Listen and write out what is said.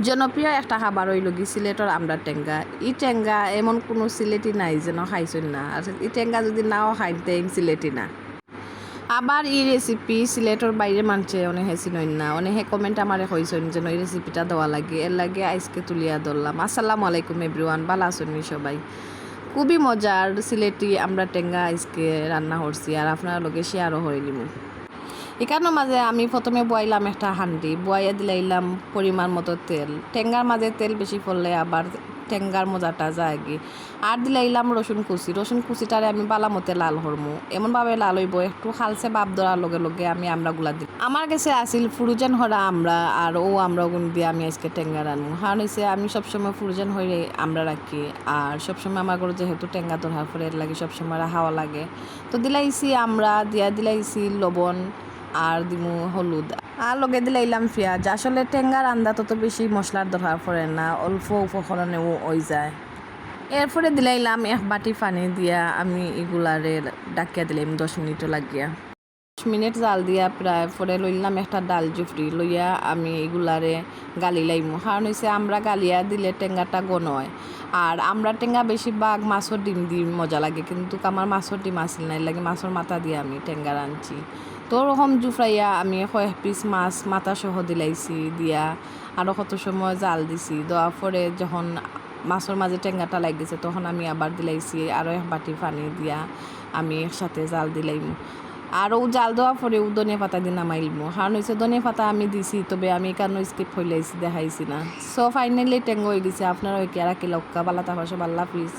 জনপ্রিয় একটা খাবার হইল কি সিলেটর আমরা টেঙ্গা। ই টেঙ্গা এমন কোনো সিলেটি নাই যেন খাইছেন না, আর ই টেঙ্গা যদি নাও খাইতে সিলেটি না। আবার এই রেসিপি সিলেটর বাইরে মানছে অনেক হেসিন না, অনেকে কমেন্ট আমারে কইছেন যেন এই রেসিপিটা দেওয়া লাগে, এর লাগে আজকে তুলিয়া ধরলাম। আসসালামু আলাইকুম এভরিওয়ান, ভালো আছেন সবাই? খুবই মজার সিলেটি আমরা টেঙ্গা আজকে রান্না করছি, আর আপনার লগে শেয়ারও করে নিব। এখানোর মাঝে আমি প্রথমে বয়াইলাম একটা হান্ডি, বয়াইয়া দিলাইলাম পরিমাণ মতো তেল। টেঙ্গার মাঝে তেল বেশি পড়লে আবার টেঙ্গার মজাটা যায় গিয়ে। আর দিলাইলাম রসুন কুচিটারে আমি বালামতে লাল হরমু, এমনভাবে লাল হইব একটু খালসে বাপ ধরার লগে লগে আমি আমরাগুলা দিই। আমার কাছে আসিল ফুরুজেন হরা আমরা, আর ও আমরা গুণ দিয়ে আমি আজকে টেঙ্গা রানবো। কারণ হয়েছে আমি সবসময় ফুরুজেন হয়ে আমরা রাখি, আর সবসময় আমার ঘরে যেহেতু টেঙ্গা ধরার পরে লাগে সবসময় হাওয়া লাগে, তো দিলাইছি আমরা দিলাইছি লবণ আর দিমু হলুদ, আর লগে দিলাইলাম পেঁয়াজ। আসলে টেঙ্গার রান্দা তত বেশি মশলার দরকার পড়ে না, অল্প উপকরণেও হয়ে যায়। এরপরে দিলাইলাম এক বাটি পানি দিয়া আমি এগুলারে ডাকিয়া দিলাম 10 মিনিট লাগিয়া। 10 মিনিট জাল দিয়া প্রায় পরে লইলাম একটা ডাল জুফরি লইয়া আমি এগুলারে গালি লাইম। কারণ হয়েছে আমরা গালিয়া দিলে টেঙ্গাটা গণ হয়, আর আমরা টেঙ্গা বেশিরভাগ মাছের ডিম দিয়ে মজা লাগে, কিন্তু আমার মাছের ডিম আসিল না, লাগে মাছের মাথা দিয়ে আমি টেঙ্গা রাঁধছি। তো ওরকম জুফরাইয়া আমি কয়েক পিস মাছ মাথা সহ দিলাইছি, দিয়া আরও কত সময় জাল দিছি। দেওয়ার পরে যখন মাছের মাঝে টেঙ্গাটা লাগিয়েছে তখন আমি আবার দিলাইছি আরও এক বাটি পানি দিয়া আমি একসাথে জাল দিলাইম। আরও জাল দেওয়ার পরেও ধনিয়া পাতা দিয়ে নামাইলম। কারণ হয়েছে ধনিয়া পাতা আমি দিছি, তবে আমি কেন স্কিপ হইলাইছি দেখাইছি না। সো ফাইনালি টেঙ্গো হয়ে গেছে। আপনারা কি আর কি লক্কা বালা তাহলে সব আল্লাহ হাফিজ।